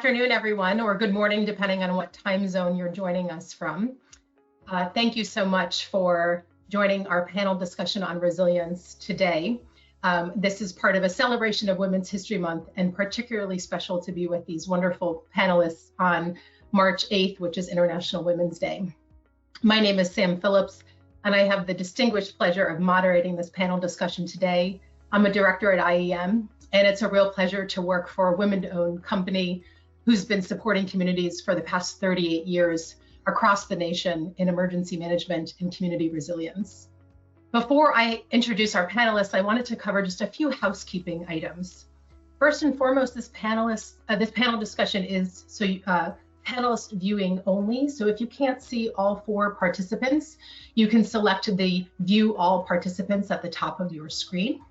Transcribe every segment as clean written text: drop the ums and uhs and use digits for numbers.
afternoon, everyone, or good morning, depending on what time zone you're joining us from. Thank you so much for joining our panel discussion on resilience today. This is part of a celebration of Women's History Month, and particularly special to be with these wonderful panelists on March 8th, which is International Women's Day. My name is Sam Phillips, and I have the distinguished pleasure of moderating this panel discussion today. I'm a director at IEM, and it's a real pleasure to work for a women-owned company who's been supporting communities for the past 38 years across the nation in emergency management and community resilience. Before I introduce our panelists, I wanted to cover just a few housekeeping items. First and foremost, this panel discussion is panelist viewing only. So if you can't see all four participants, you can select the view all participants at the top of your screen.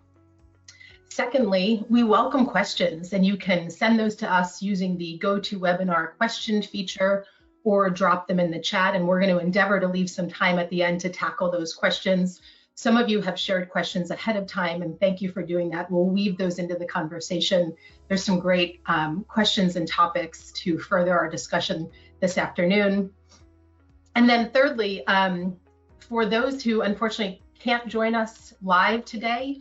Secondly, we welcome questions, and you can send those to us using the GoToWebinar question feature or drop them in the chat, and we're going to endeavor to leave some time at the end to tackle those questions. Some of you have shared questions ahead of time, and thank you for doing that. We'll weave those into the conversation. There's some great questions and topics to further our discussion this afternoon. And then thirdly, for those who unfortunately can't join us live today,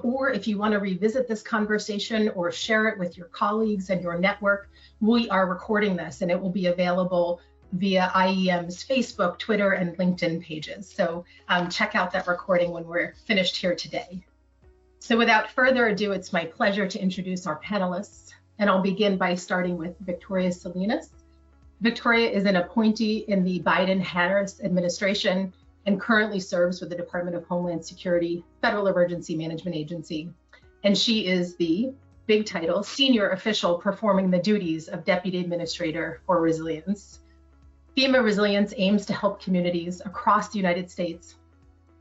or if you want to revisit this conversation or share it with your colleagues and your network, we are recording this and it will be available via IEM's Facebook, Twitter, and LinkedIn pages. So check out that recording when we're finished here today. So without further ado, it's my pleasure to introduce our panelists, and I'll begin by starting with Victoria Salinas. Victoria is an appointee in the Biden-Harris administration and currently serves with the Department of Homeland Security Federal Emergency Management Agency. And she is the big title, senior official performing the duties of Deputy Administrator for Resilience. FEMA Resilience aims to help communities across the United States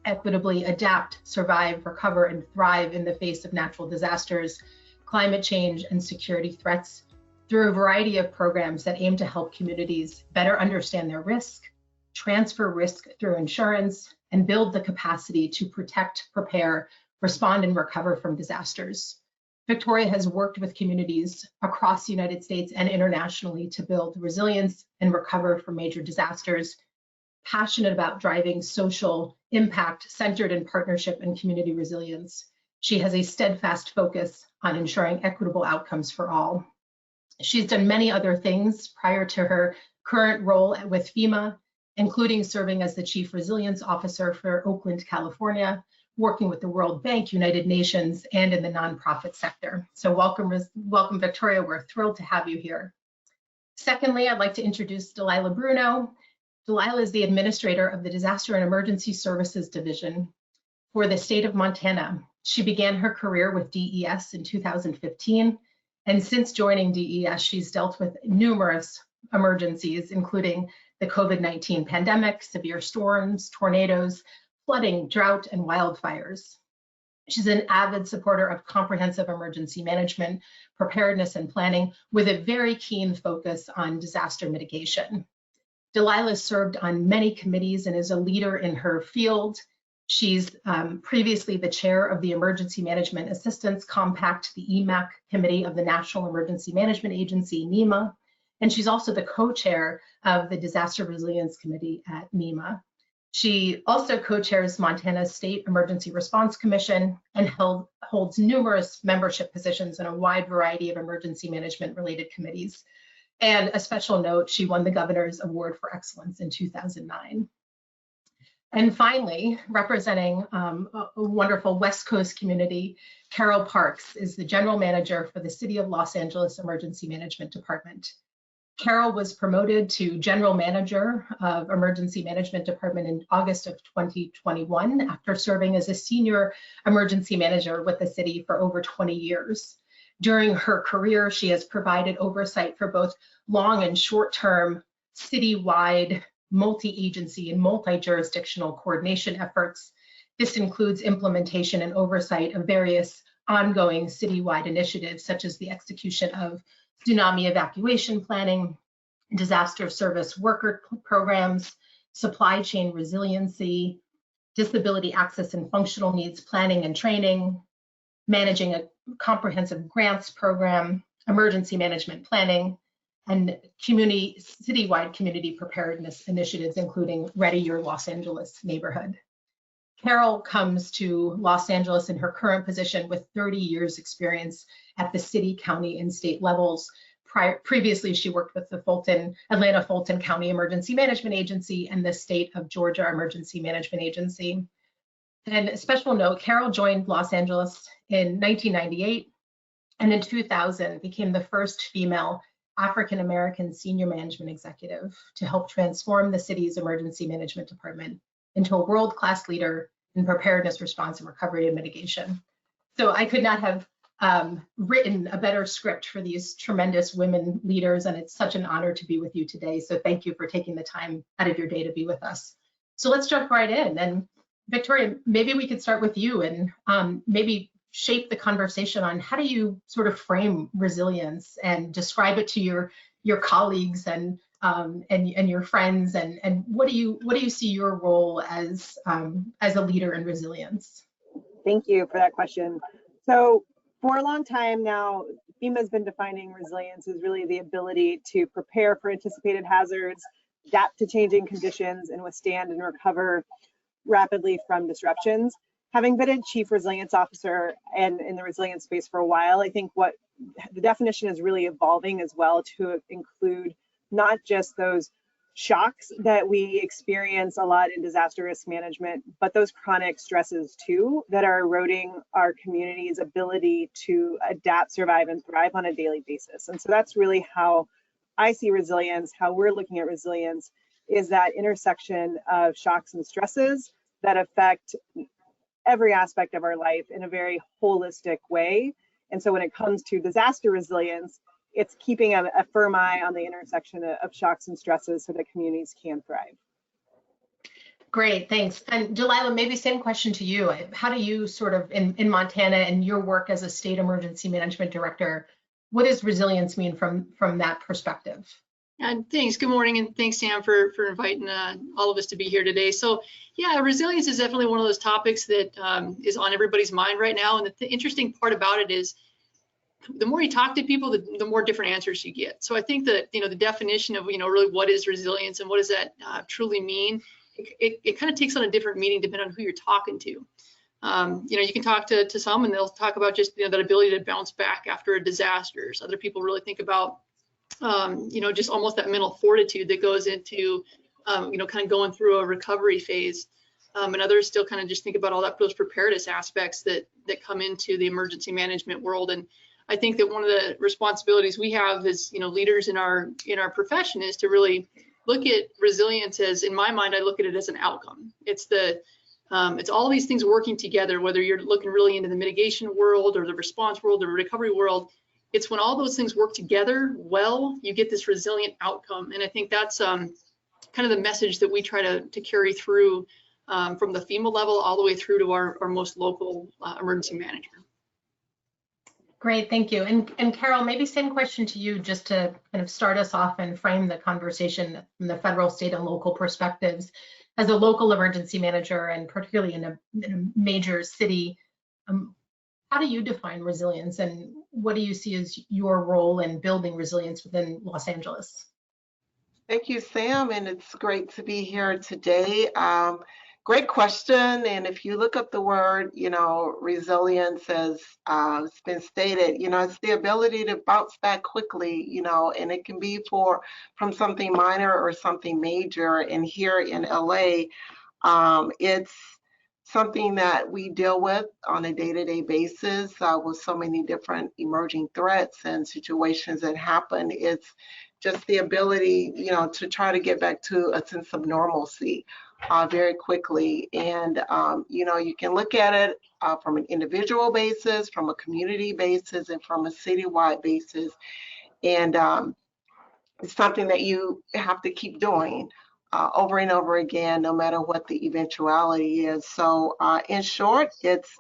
equitably adapt, survive, recover, and thrive in the face of natural disasters, climate change, and security threats through a variety of programs that aim to help communities better understand their risk, transfer risk through insurance, and build the capacity to protect, prepare, respond, and recover from disasters. Victoria has worked with communities across the United States and internationally to build resilience and recover from major disasters, passionate about driving social impact centered in partnership and community resilience. She has a steadfast focus on ensuring equitable outcomes for all. She's done many other things prior to her current role with FEMA, including serving as the Chief Resilience Officer for Oakland, California, working with the World Bank, United Nations, and in the nonprofit sector. So welcome, Victoria. We're thrilled to have you here. Secondly, I'd like to introduce Delilah Bruno. Delilah is the administrator of the Disaster and Emergency Services Division for the state of Montana. She began her career with DES in 2015, and since joining DES, she's dealt with numerous emergencies, including the COVID-19 pandemic, severe storms, tornadoes, flooding, drought, and wildfires. She's an avid supporter of comprehensive emergency management, preparedness, and planning with a very keen focus on disaster mitigation. Delilah served on many committees and is a leader in her field. She's previously the chair of the Emergency Management Assistance Compact, the EMAC Committee of the National Emergency Management Agency, NEMA, and she's also the co-chair of the Disaster Resilience Committee at NEMA. She also co-chairs Montana's State Emergency Response Commission and holds numerous membership positions in a wide variety of emergency management related committees. And a special note, she won the Governor's Award for Excellence in 2009. And finally, representing a wonderful West Coast community, Carol Parks is the General Manager for the City of Los Angeles Emergency Management Department. Carol was promoted to General Manager of Emergency Management Department in August of 2021 after serving as a Senior Emergency Manager with the city for over 20 years. During her career, she has provided oversight for both long and short-term citywide multi-agency and multi-jurisdictional coordination efforts. This includes implementation and oversight of various ongoing citywide initiatives, such as the execution of tsunami evacuation planning, disaster service worker programs, supply chain resiliency, disability access and functional needs planning and training, managing a comprehensive grants program, emergency management planning, and citywide community preparedness initiatives, including Ready Your Los Angeles Neighborhood. Carol comes to Los Angeles in her current position with 30 years experience at the city, county, and state levels. Previously, she worked with the Atlanta Fulton County Emergency Management Agency and the State of Georgia Emergency Management Agency. And a special note, Carol joined Los Angeles in 1998 and in 2000 became the first female African-American senior management executive to help transform the city's emergency management department into a world-class leader in preparedness, response, and recovery and mitigation. So I could not have written a better script for these tremendous women leaders, and it's such an honor to be with you today. So thank you for taking the time out of your day to be with us. So let's jump right in. And Victoria, maybe we could start with you and maybe shape the conversation on how do you sort of frame resilience and describe it to your colleagues and your friends, and what do you see your role as a leader in resilience? Thank you for that question. So for a long time now, FEMA has been defining resilience as really the ability to prepare for anticipated hazards, adapt to changing conditions, and withstand and recover rapidly from disruptions. Having been a chief resilience officer and in the resilience space for a while, I think what the definition is really evolving as well to include not just those shocks that we experience a lot in disaster risk management, but those chronic stresses too that are eroding our community's ability to adapt, survive, and thrive on a daily basis. And so that's really how I see resilience, how we're looking at resilience, is that intersection of shocks and stresses that affect every aspect of our life in a very holistic way. And so when it comes to disaster resilience, it's keeping a firm eye on the intersection of shocks and stresses so that communities can thrive. Great, thanks. And Delilah, maybe same question to you. How do you sort of, in Montana and your work as a state emergency management director, what does resilience mean from that perspective? Thanks. Good morning, and thanks, Sam, for inviting all of us to be here today. So, yeah, resilience is definitely one of those topics that is on everybody's mind right now. And the interesting part about it is, the more you talk to people, the more different answers you get. So I think that the definition of really what is resilience and what does that truly mean, it kind of takes on a different meaning depending on who you're talking to. You can talk to some and they'll talk about just that ability to bounce back after a disaster. Other people really think about just almost that mental fortitude that goes into kind of going through a recovery phase. And others still kind of just think about all those preparedness aspects that come into the emergency management world. And I think that one of the responsibilities we have as leaders in our profession is to really look at resilience as, in my mind, I look at it as an outcome. It's all these things working together, whether you're looking really into the mitigation world or the response world or the recovery world. It's when all those things work together well, you get this resilient outcome. And I think that's kind of the message that we try to carry through from the FEMA level all the way through to our most local emergency management. Great, thank you. And Carol, maybe same question to you, just to kind of start us off and frame the conversation from the federal, state, and local perspectives. As a local emergency manager, and particularly in a major city, how do you define resilience, and what do you see as your role in building resilience within Los Angeles? Thank you, Sam, and it's great to be here today. Great question, and if you look up the word, resilience, as it's been stated, it's the ability to bounce back quickly, and it can be from something minor or something major. And here in LA, it's something that we deal with on a day-to-day basis with so many different emerging threats and situations that happen. It's just the ability, to try to get back to a sense of normalcy very quickly. And, you can look at it from an individual basis, from a community basis, and from a citywide basis. And it's something that you have to keep doing over and over again, no matter what the eventuality is. So in short, it's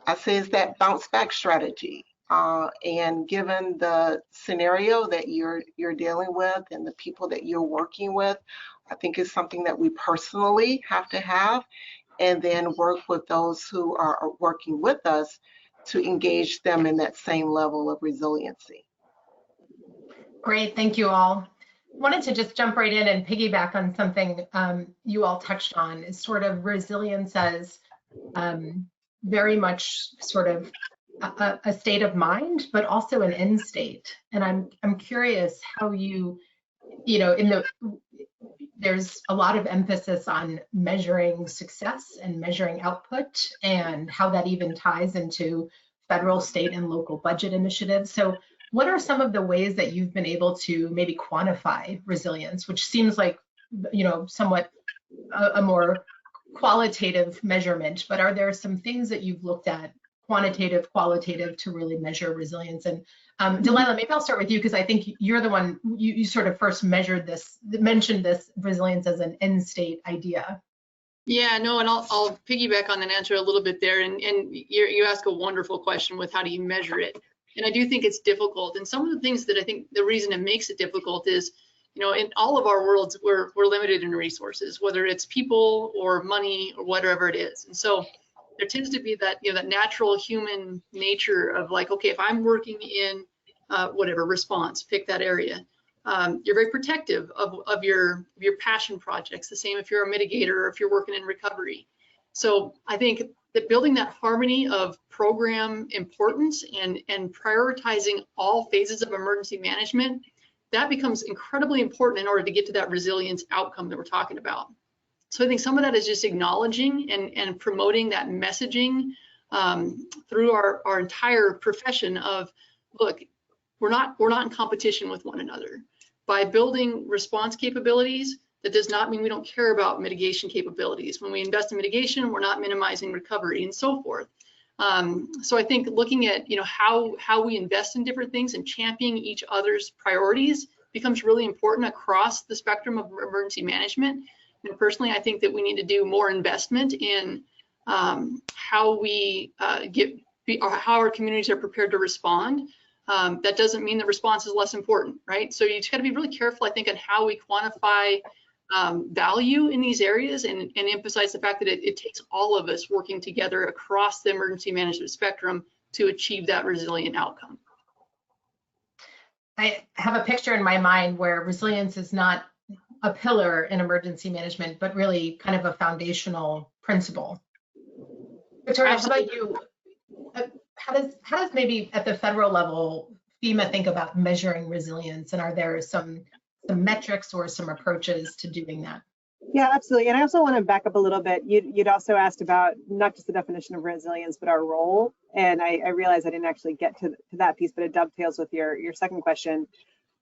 that bounce back strategy. And given the scenario that you're dealing with and the people that you're working with, I think it's something that we personally have to have, and then work with those who are working with us to engage them in that same level of resiliency. Great, thank you all. Wanted to just jump right in and piggyback on something you all touched on, is sort of resilience as very much sort of a state of mind, but also an end state. And I'm curious how you know, there's a lot of emphasis on measuring success and measuring output and how that even ties into federal, state, and local budget initiatives. So what are some of the ways that you've been able to maybe quantify resilience, which seems like, somewhat a more qualitative measurement, but are there some things that you've looked at, quantitative, qualitative, to really measure resilience? And Delilah, maybe I'll start with you, because I think you're the one, you sort of first mentioned this resilience as an end state idea. Yeah, no, and I'll piggyback on that answer a little bit there. And you ask a wonderful question with how do you measure it? And I do think it's difficult. And some of the things that I think the reason it makes it difficult is, in all of our worlds, we're limited in resources, whether it's people or money or whatever it is. And so there tends to be that, that natural human nature of like, okay, if I'm working in whatever response, pick that area. You're very protective of your passion projects. The same if you're a mitigator or if you're working in recovery. So I think that building that harmony of program importance and prioritizing all phases of emergency management, that becomes incredibly important in order to get to that resilience outcome that we're talking about. So I think some of that is just acknowledging and promoting that messaging through our entire profession of, look, we're not in competition with one another. By building response capabilities, that does not mean we don't care about mitigation capabilities. When we invest in mitigation, we're not minimizing recovery and so forth. So I think looking at how we invest in different things and championing each other's priorities becomes really important across the spectrum of emergency management. And personally, I think that we need to do more investment in how we how our communities are prepared to respond. That doesn't mean the response is less important, right? So you just got to be really careful, I think, on how we quantify value in these areas and emphasize the fact that it takes all of us working together across the emergency management spectrum to achieve that resilient outcome. I have a picture in my mind where resilience is not a pillar in emergency management, but really kind of a foundational principle. Victoria, how about you? How does maybe at the federal level FEMA think about measuring resilience, and are there some metrics or some approaches to doing that? Yeah, absolutely. And I also want to back up a little bit. You'd also asked about not just the definition of resilience, but our role. And I realized I didn't actually get to that piece, but it dovetails with your second question.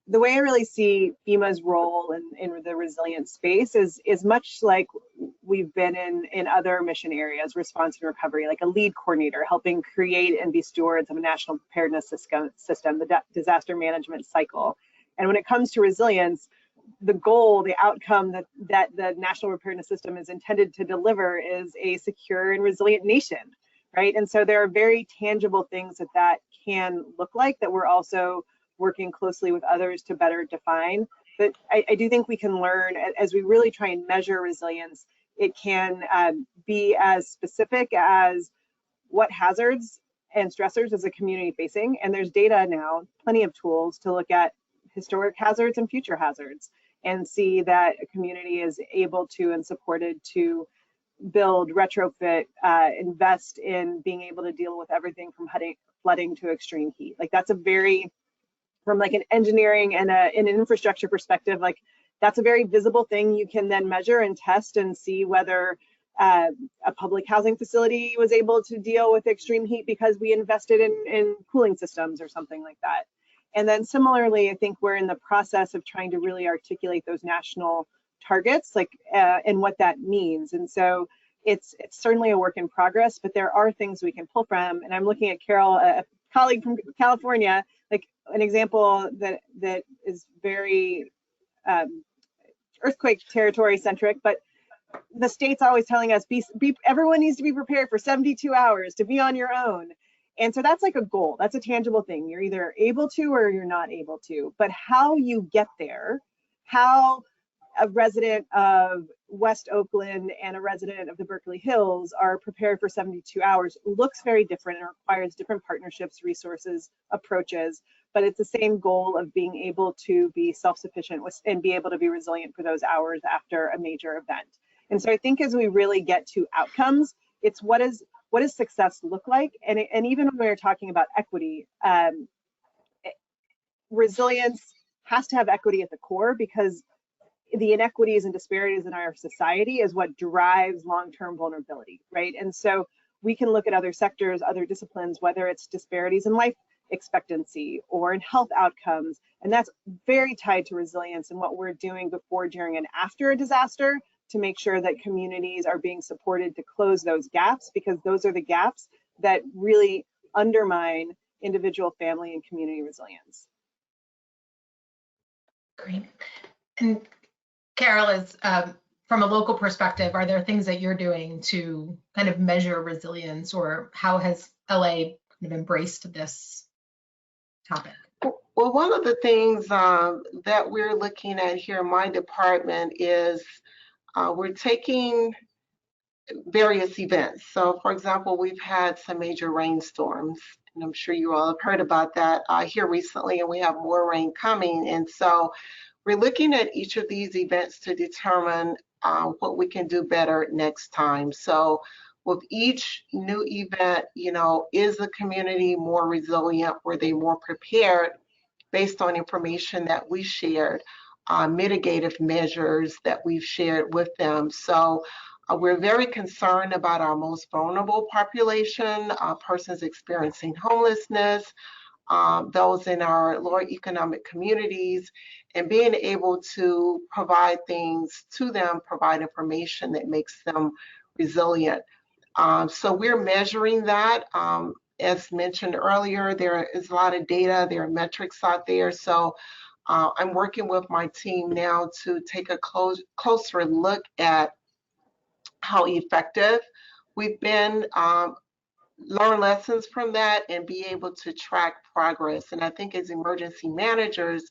The way I really see FEMA's role in the resilience space is much like we've been in other mission areas, response and recovery, like a lead coordinator, helping create and be stewards of a national preparedness system, the disaster management cycle. And when it comes to resilience, the goal, the outcome that the national preparedness system is intended to deliver is a secure and resilient nation, right? And so there are very tangible things that can look like that we're also working closely with others to better define. But I do think we can learn as we really try and measure resilience. It can be as specific as what hazards and stressors is a community facing. And there's data now, plenty of tools to look at historic hazards and future hazards and see that a community is able to and supported to build, retrofit, invest in being able to deal with everything from flooding to extreme heat. Like that's a very, from like an engineering and an infrastructure perspective, like that's a very visible thing you can then measure and test and see whether a public housing facility was able to deal with extreme heat because we invested in cooling systems or something like that. And then similarly, I think we're in the process of trying to really articulate those national targets, like and what that means. And so it's certainly a work in progress, but there are things we can pull from. And I'm looking at Carol, a colleague from California, like an example that is very earthquake territory centric, but the state's always telling us everyone needs to be prepared for 72 hours to be on your own. And so that's like a goal. That's a tangible thing. You're either able to or you're not able to. But how you get there, how a resident of West Oakland and a resident of the Berkeley Hills are prepared for 72 hours looks very different and requires different partnerships, resources, approaches. but it's the same goal of being able to be self-sufficient and be able to be resilient for those hours after a major event. And so I think as we really get to outcomes, it's what does success look like? And even when we're talking about equity, resilience has to have equity at the core, because the inequities and disparities in our society is what drives long-term vulnerability, right? And so we can look at other sectors, other disciplines, whether it's disparities in life expectancy or in health outcomes, and that's very tied to resilience and what we're doing before, during, and after a disaster to make sure that communities are being supported to close those gaps, because those are the gaps that really undermine individual, family, and community resilience. Great. And Carol, is from a local perspective, are there things that you're doing to kind of measure resilience, or how has LA kind of embraced this topic? Well, one of the things that we're looking at here in my department is we're taking various events. So, for example, we've had some major rainstorms, and I'm sure you all have heard about that here recently, and we have more rain coming. And so we're looking at each of these events to determine what we can do better next time. So with each new event, you know, is the community more resilient? Were they more prepared based on information that we shared, mitigative measures that we've shared with them? So we're very concerned about our most vulnerable population, persons experiencing homelessness, those in our lower economic communities, and being able to provide things to them, provide information that makes them resilient. So we're measuring that. As mentioned earlier, there is a lot of data, there are metrics out there. So I'm working with my team now to take a closer look at how effective we've been, learn lessons from that, and be able to track progress. And I think as emergency managers,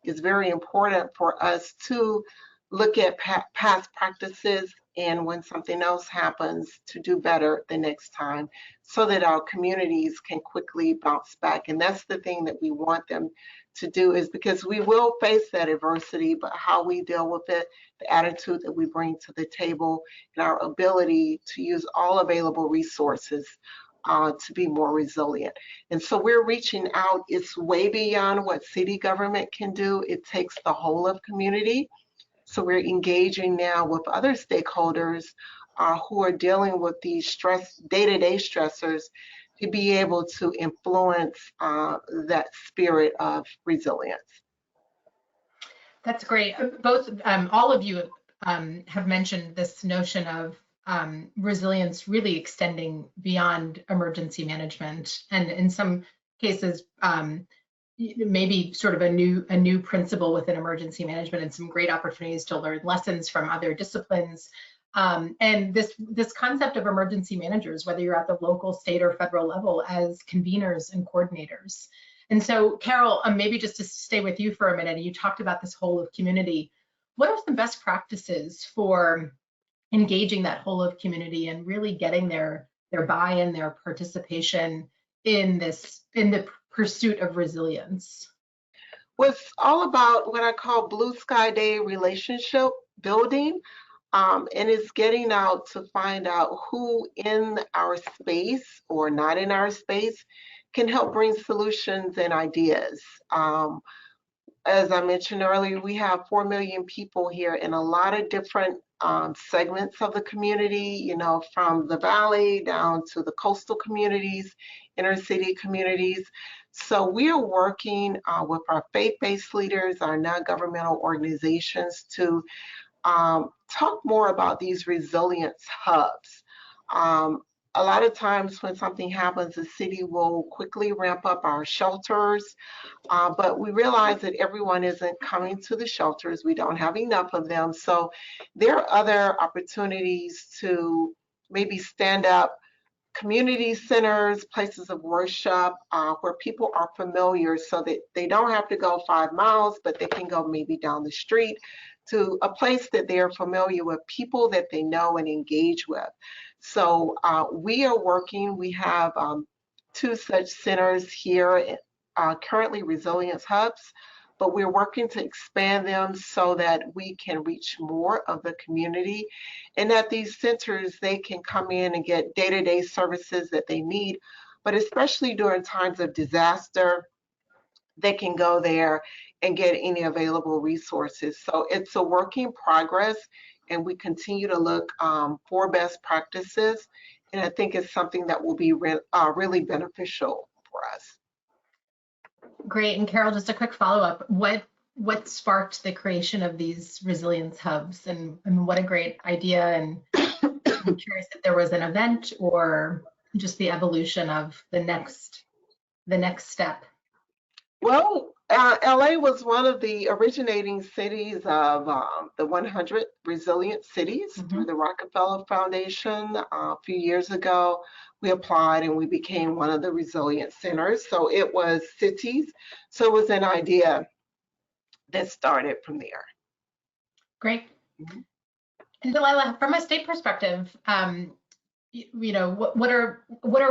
it's very important for us to look at past practices, and when something else happens, to do better the next time, so that our communities can quickly bounce back. And that's the thing that we want them to do, is because we will face that adversity, but how we deal with it, the attitude that we bring to the table, and our ability to use all available resources to be more resilient. And so we're reaching out. It's way beyond what city government can do. It takes the whole of community. So we're engaging now with other stakeholders who are dealing with these day-to-day stressors, to be able to influence that spirit of resilience. That's great. Both, all of you have mentioned this notion of resilience really extending beyond emergency management, and in some cases, maybe sort of a new principle within emergency management, and some great opportunities to learn lessons from other disciplines. And this concept of emergency managers, whether you're at the local, state, or federal level, as conveners and coordinators. And so, Carol, maybe just to stay with you for a minute, you talked about this whole of community. What are some best practices for engaging that whole of community and really getting their buy-in, their participation in the pursuit of resilience? Well, it's all about what I call blue sky day relationship building. And it's getting out to find out who in our space or not in our space can help bring solutions and ideas. As I mentioned earlier, we have 4 million people here in a lot of different segments of the community, you know, from the valley down to the coastal communities, inner city communities. So we are working with our faith-based leaders, our non-governmental organizations, to talk more about these resilience hubs. A lot of times when something happens, the city will quickly ramp up our shelters, but we realize that everyone isn't coming to the shelters. We don't have enough of them. So there are other opportunities to maybe stand up community centers, places of worship, where people are familiar, so that they don't have to go 5 miles, but they can go maybe down the street to a place that they are familiar with, people that they know and engage with. So we are working, we have 2 such centers here currently resilience hubs, but we're working to expand them so that we can reach more of the community. And at these centers, they can come in and get day-to-day services that they need, but especially during times of disaster, they can go there and get any available resources. So it's a work in progress, and we continue to look for best practices. And I think it's something that will be really beneficial for us. Great. And Carol, just a quick follow-up. What sparked the creation of these resilience hubs? And what a great idea. And I'm curious if there was an event or just the evolution of the next step. Well, LA was one of the originating cities of the 100 Resilient Cities through the Rockefeller Foundation. A few years ago, we applied and we became one of the resilient centers. So it was cities. So it was an idea that started from there. Great. And Delilah, from a state perspective, you know, what are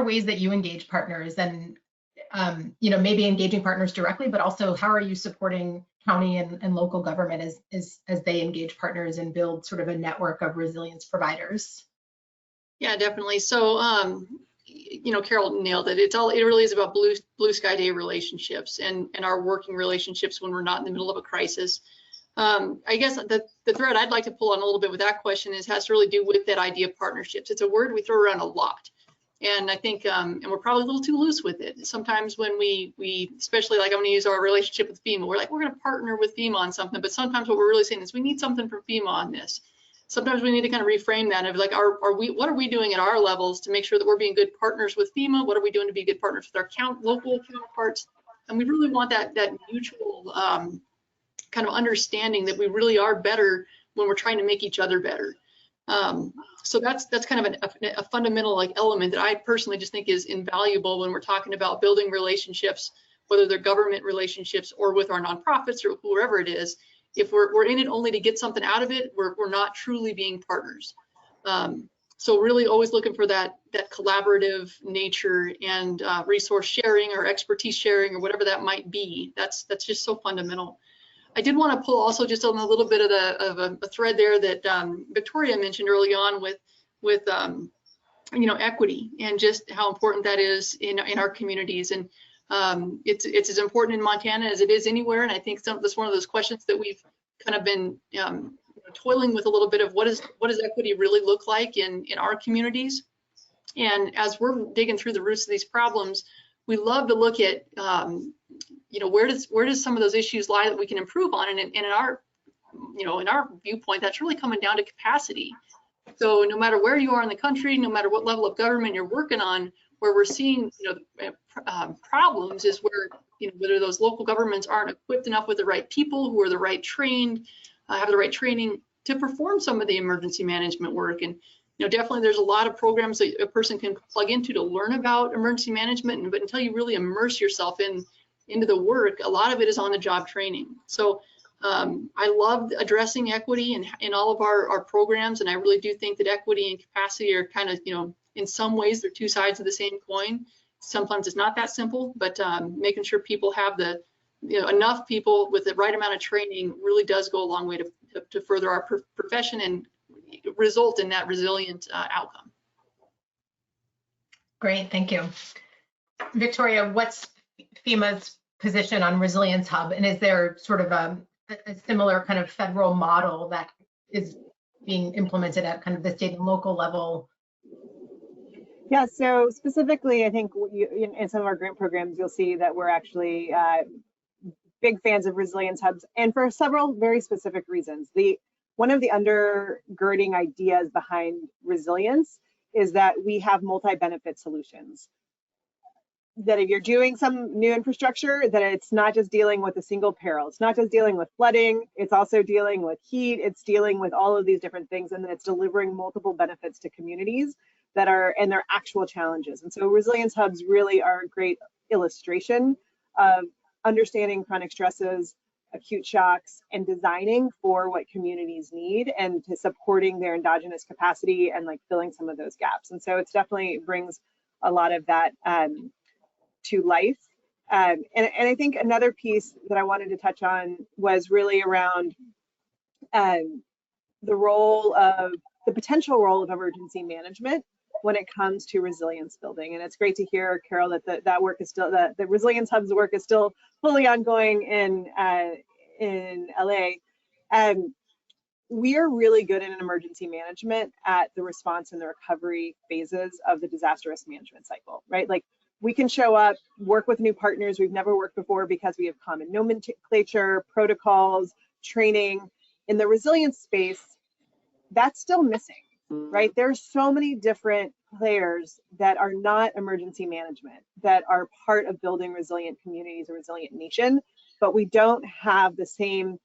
ways that you engage partners, and you know, maybe engaging partners directly, but also how are you supporting county and local government as they engage partners and build sort of a network of resilience providers? Yeah, definitely. So, you know, Carol nailed it. It really is about blue sky day relationships and our working relationships when we're not in the middle of a crisis. I guess the thread I'd like to pull on a little bit with that question has to really do with that idea of partnerships. It's a word we throw around a lot. And I think, and we're probably a little too loose with it. Sometimes when we especially, like, I'm gonna use our relationship with FEMA, we're like, we're gonna partner with FEMA on something, but sometimes what we're really saying is we need something from FEMA on this. Sometimes we need to kind of reframe that of like, what are we doing at our levels to make sure that we're being good partners with FEMA? What are we doing to be good partners with our local counterparts? And we really want that mutual kind of understanding that we really are better when we're trying to make each other better. So that's kind of a fundamental like element that I personally just think is invaluable when we're talking about building relationships, whether they're government relationships or with our nonprofits or whoever it is. If we're in it only to get something out of it, we're not truly being partners. So really always looking for that collaborative nature and resource sharing or expertise sharing or whatever that might be. That's just so fundamental. I did want to pull also just on a little bit of a thread there that Victoria mentioned early on with you know, equity and just how important that is in our communities. And it's as important in Montana as it is anywhere. And I think that's one of those questions that we've kind of been toiling with a little bit of what does equity really look like in our communities. And as we're digging through the roots of these problems, we love to look at you know, where does some of those issues lie that we can improve on, and in our, you know, in our viewpoint, that's really coming down to capacity. So no matter where you are in the country, no matter what level of government you're working on, where we're seeing, you know, problems is where, you know, whether those local governments aren't equipped enough with the right people who are the right trained, have the right training to perform some of the emergency management work. And you know, definitely there's a lot of programs that a person can plug into to learn about emergency management, but until you really immerse yourself into the work, a lot of it is on the job training. So I love addressing equity in all of our programs, and I really do think that equity and capacity are kind of, you know, in some ways they're two sides of the same coin. Sometimes it's not that simple, but making sure people have the, you know, enough people with the right amount of training really does go a long way to further our profession and result in that resilient outcome. Great, thank you. Victoria, what's FEMA's position on Resilience Hub, and is there sort of a similar kind of federal model that is being implemented at kind of the state and local level? Yeah, so specifically, I think in some of our grant programs, you'll see that we're actually big fans of Resilience Hubs, and for several very specific reasons. One of the undergirding ideas behind resilience is that we have multi-benefit solutions. That if you're doing some new infrastructure, that it's not just dealing with a single peril. It's not just dealing with flooding, it's also dealing with heat, it's dealing with all of these different things, and then it's delivering multiple benefits to communities that are, and their actual challenges. And so Resilience Hubs really are a great illustration of understanding chronic stresses, acute shocks, and designing for what communities need and to supporting their endogenous capacity and like filling some of those gaps. And so it's definitely brings a lot of that to life And I think another piece that I wanted to touch on was really around the potential role of emergency management when it comes to resilience building. And it's great to hear, Carol, that that work is still, the Resilience Hub's work is still fully ongoing in LA. We are really good in emergency management at the response and the recovery phases of the disaster risk management cycle, right? Like, we can show up, work with new partners we've never worked before because we have common nomenclature, protocols, training. In the resilience space, that's still missing, right? There's so many different players that are not emergency management, that are part of building resilient communities, a resilient nation, but we don't have the same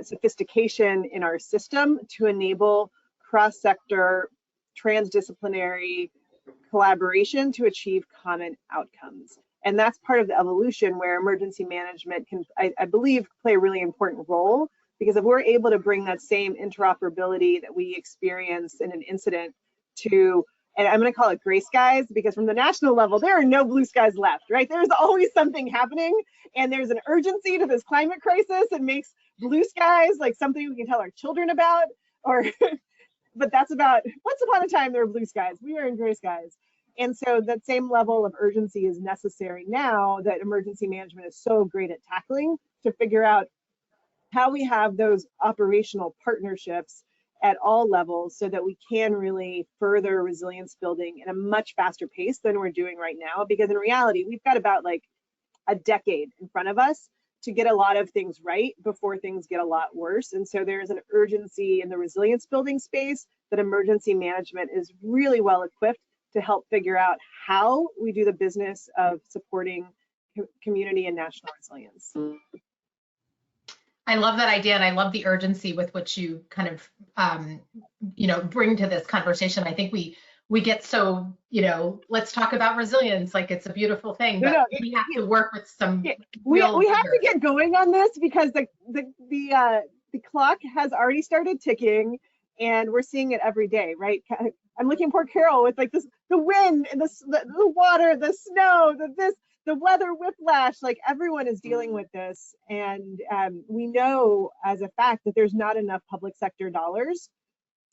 sophistication in our system to enable cross-sector, transdisciplinary collaboration to achieve common outcomes. And that's part of the evolution where emergency management can, I believe, play a really important role, because if we're able to bring that same interoperability that we experience in an incident to, and I'm going to call it gray skies, because from the national level, there are no blue skies left, right? There's always something happening, and there's an urgency to this climate crisis. It makes blue skies like something we can tell our children about, or but that's about, once upon a time there were blue skies, we are in gray skies. And so that same level of urgency is necessary now that emergency management is so great at tackling, to figure out how we have those operational partnerships at all levels so that we can really further resilience building in a much faster pace than we're doing right now. Because in reality, we've got about like a decade in front of us to get a lot of things right before things get a lot worse. And so there's an urgency in the resilience building space that emergency management is really well equipped to help figure out how we do the business of supporting community and national resilience. I love that idea, and I love the urgency with which you kind of, bring to this conversation. I think we get so, let's talk about resilience, like it's a beautiful thing, but we have to work with some. We have to get going on this, because the clock has already started ticking, and we're seeing it every day, right? I'm looking for Carol with like this, the wind and the water, the snow, the weather whiplash, like everyone is dealing with this. And we know as a fact that there's not enough public sector dollars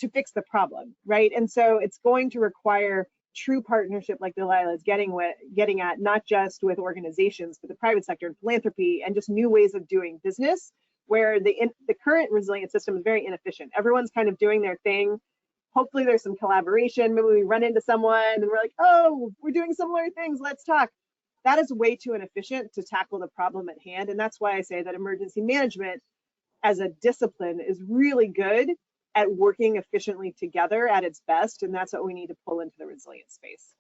to fix the problem, right? And so it's going to require true partnership, like Delilah is getting at, not just with organizations, but the private sector and philanthropy, and just new ways of doing business, where the current resilient system is very inefficient. Everyone's kind of doing their thing. Hopefully there's some collaboration. Maybe we run into someone and we're like, oh, we're doing similar things, let's talk. That is way too inefficient to tackle the problem at hand. And that's why I say that emergency management as a discipline is really good at working efficiently together at its best. And that's what we need to pull into the resilience space.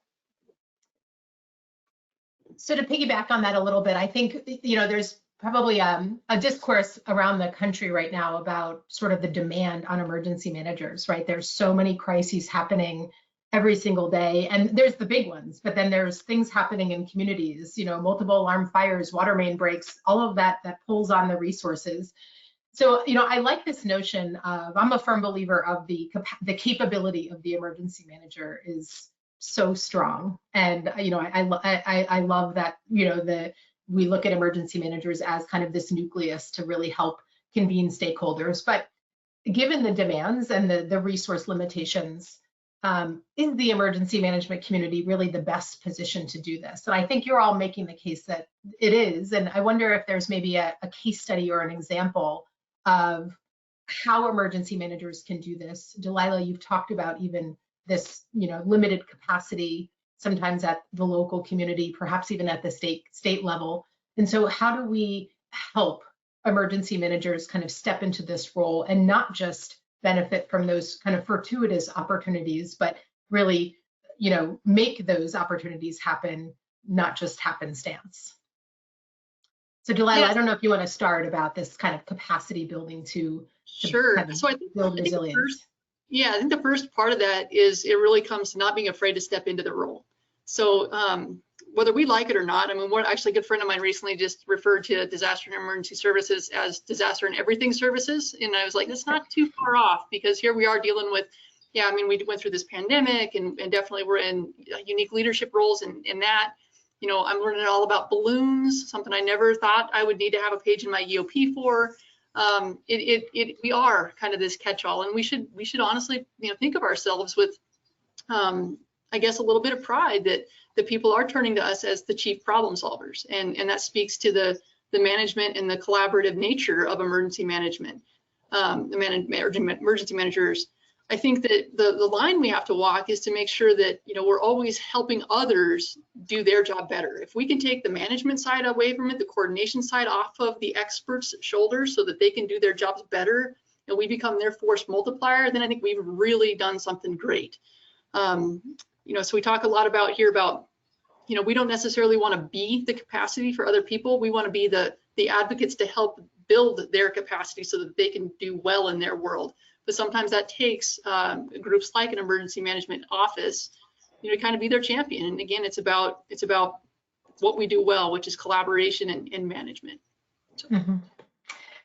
So to piggyback on that a little bit, I think, there's probably a discourse around the country right now about sort of the demand on emergency managers, right? There's so many crises happening every single day, and there's the big ones, but then there's things happening in communities, multiple alarm fires, water main breaks, all of that pulls on the resources. So, I like this notion of, I'm a firm believer of the capability of the emergency manager is so strong. And, I love that, we look at emergency managers as kind of this nucleus to really help convene stakeholders. But given the demands and the resource limitations, is the emergency management community really the best position to do this? And I think you're all making the case that it is. And I wonder if there's maybe a case study or an example of how emergency managers can do this. Delilah, you've talked about even this, limited capacity, sometimes at the local community, perhaps even at the state level. And so how do we help emergency managers kind of step into this role and not just benefit from those kind of fortuitous opportunities, but really, make those opportunities happen, not just happenstance? So Delilah, Yes. I don't know if you want to start about this kind of capacity building to Sure. kind of So I think build resilience. I think the first part of that is it really comes to not being afraid to step into the role. So whether we like it or not, I mean, actually a good friend of mine recently just referred to disaster and emergency services as disaster and everything services. And I was like, that's not too far off, because here we are dealing with, we went through this pandemic, and definitely we're in unique leadership roles in that. I'm learning all about balloons, something I never thought I would need to have a page in my EOP for. We are kind of this catch-all, and we should honestly, think of ourselves with, I guess, a little bit of pride that the people are turning to us as the chief problem solvers, and that speaks to the management and the collaborative nature of emergency management. Emergency managers. I think that the line we have to walk is to make sure that we're always helping others do their job better. If we can take the management side away from it, the coordination side off of the experts' shoulders so that they can do their jobs better, and we become their force multiplier, then I think we've really done something great. So we talk a lot about we don't necessarily want to be the capacity for other people. We want to be the advocates to help build their capacity so that they can do well in their world. But sometimes that takes groups like an emergency management office, to kind of be their champion. And again, it's about what we do well, which is collaboration and management. So. Mm-hmm.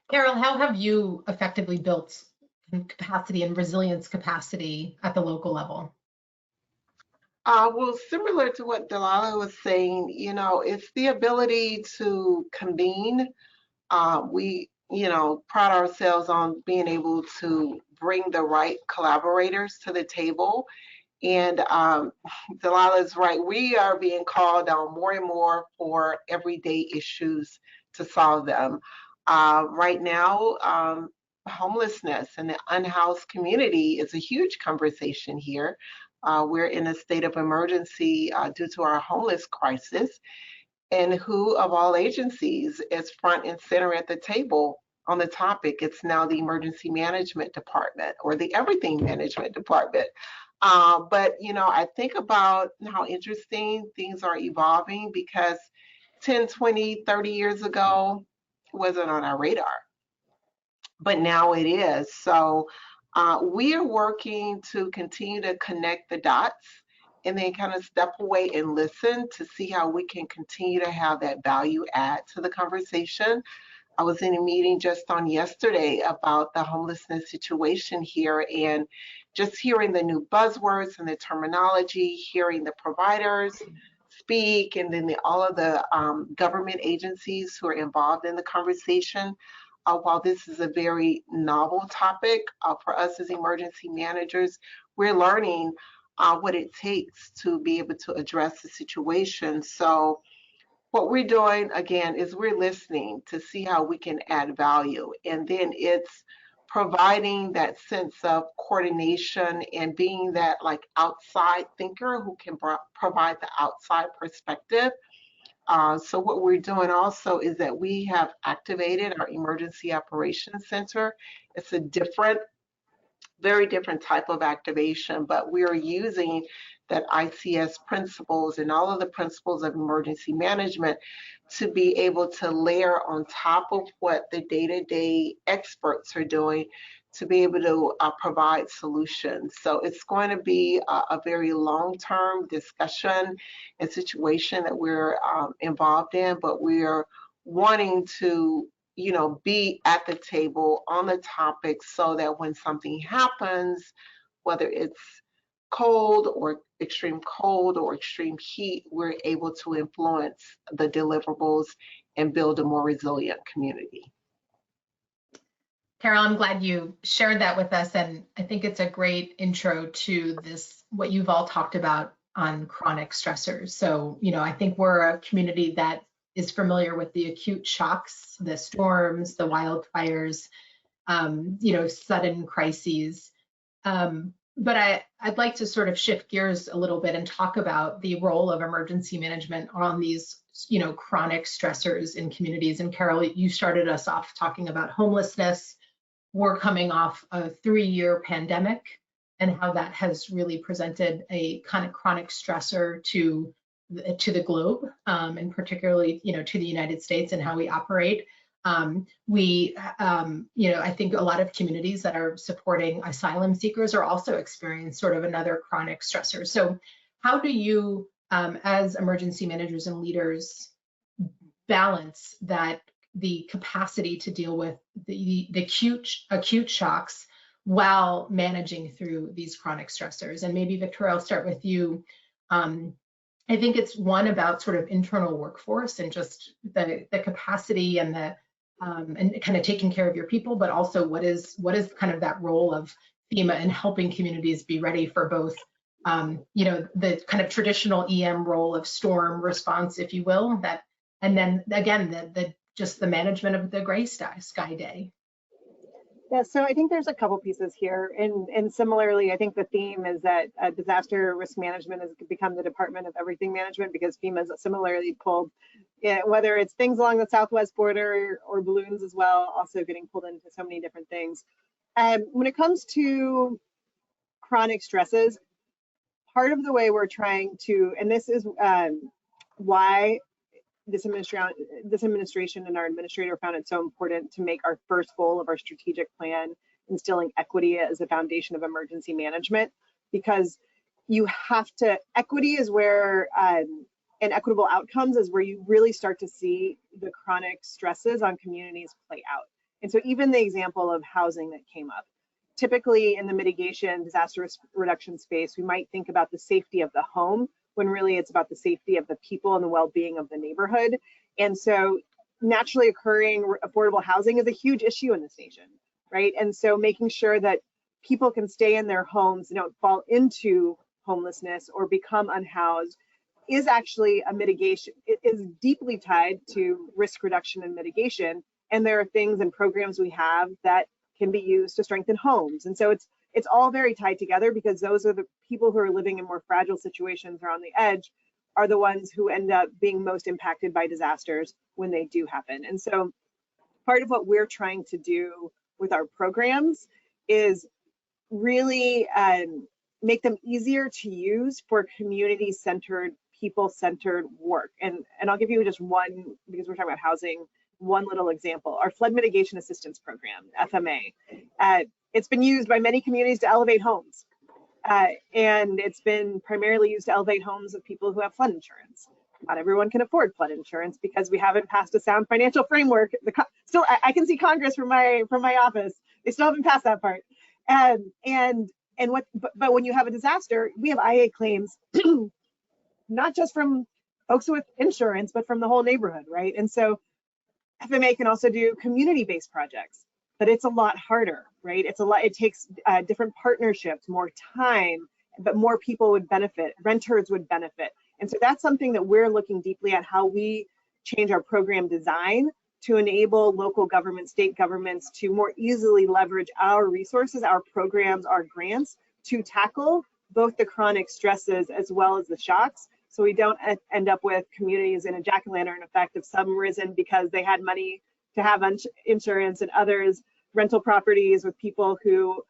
Carol, how have you effectively built capacity and resilience capacity at the local level? Well, similar to what Delilah was saying, it's the ability to convene. We pride ourselves on being able to bring the right collaborators to the table. And Delilah's right, we are being called on more and more for everyday issues to solve them. Right now, homelessness and the unhoused community is a huge conversation here. We're in a state of emergency due to our homeless crisis. And who of all agencies is front and center at the table on the topic? It's now the Emergency Management Department, or the Everything Management Department. But I think about how interesting things are evolving, because 10, 20, 30 years ago, it wasn't on our radar, but now it is. So we are working to continue to connect the dots, and then kind of step away and listen to see how we can continue to have that value add to the conversation. I was in a meeting just on yesterday about the homelessness situation here, and just hearing the new buzzwords and the terminology, hearing the providers speak, and then all of the government agencies who are involved in the conversation. While this is a very novel topic for us as emergency managers, we're learning what it takes to be able to address the situation. So what we're doing, again, is we're listening to see how we can add value. And then it's providing that sense of coordination and being that outside thinker who can provide the outside perspective. So what we're doing also is that we have activated our Emergency Operations Center. It's a very different type of activation, but we are using that ICS principles and all of the principles of emergency management to be able to layer on top of what the day-to-day experts are doing to be able to provide solutions. So it's going to be a very long-term discussion and situation that we're involved in, but we're wanting to be at the table on the topic so that when something happens, whether it's cold or extreme heat, we're able to influence the deliverables and build a more resilient community. Carol, I'm glad you shared that with us, and I think it's a great intro to this, what you've all talked about on chronic stressors. So, I think we're a community that is familiar with the acute shocks, the storms, the wildfires, sudden crises. But I'd like to sort of shift gears a little bit and talk about the role of emergency management on these, chronic stressors in communities. And Carol, you started us off talking about homelessness. We're coming off a 3-year pandemic and how that has really presented a kind of chronic stressor to the globe, and particularly, to the United States and how we operate. I think a lot of communities that are supporting asylum seekers are also experiencing sort of another chronic stressor. So how do you, as emergency managers and leaders, balance the capacity to deal with the acute shocks while managing through these chronic stressors? And maybe Victoria, I'll start with you. I think it's one about sort of internal workforce and just the capacity and the and kind of taking care of your people, but also what is kind of that role of FEMA in helping communities be ready for both, you know, the kind of traditional EM role of storm response, if you will, that, and then again, the just the management of the gray sky day. Yeah, so I think there's a couple pieces here, and similarly, I think the theme is that disaster risk management has become the department of everything management, because FEMA is similarly pulled, whether it's things along the southwest border or balloons as well, also getting pulled into so many different things. When it comes to chronic stresses, part of the way we're trying to, and this is why this administration and our administrator found it so important to make our first goal of our strategic plan instilling equity as a foundation of emergency management, because you have to, equity is where, and equitable outcomes is where you really start to see the chronic stresses on communities play out. And so even the example of housing that came up, typically in the mitigation disaster risk reduction space, we might think about the safety of the home, when really it's about the safety of the people and the well-being of the neighborhood. And so naturally occurring affordable housing is a huge issue in this nation, right? And so making sure that people can stay in their homes and don't fall into homelessness or become unhoused is actually a mitigation. It is deeply tied to risk reduction and mitigation. And there are things and programs we have that can be used to strengthen homes. And so it's all very tied together, because those are the people who are living in more fragile situations or on the edge are the ones who end up being most impacted by disasters when they do happen. And so part of what we're trying to do with our programs is really make them easier to use for community-centered, people-centered work. And I'll give you just one, because we're talking about housing, one little example. Our Flood Mitigation Assistance Program, FMA, it's been used by many communities to elevate homes. And it's been primarily used to elevate homes of people who have flood insurance. Not everyone can afford flood insurance because we haven't passed a sound financial framework. Still, I can see Congress from my office. They still haven't passed that part. But when you have a disaster, we have IA claims, not just from folks with insurance, but from the whole neighborhood, right? And so FMA can also do community-based projects, but it's a lot harder, right? It takes different partnerships, more time, but more people would benefit, renters would benefit. And so that's something that we're looking deeply at, how we change our program design to enable local governments, state governments to more easily leverage our resources, our programs, our grants to tackle both the chronic stresses as well as the shocks. So we don't end up with communities in a jack-o'-lantern effect of some risen because they had money to have insurance, and others rental properties with people who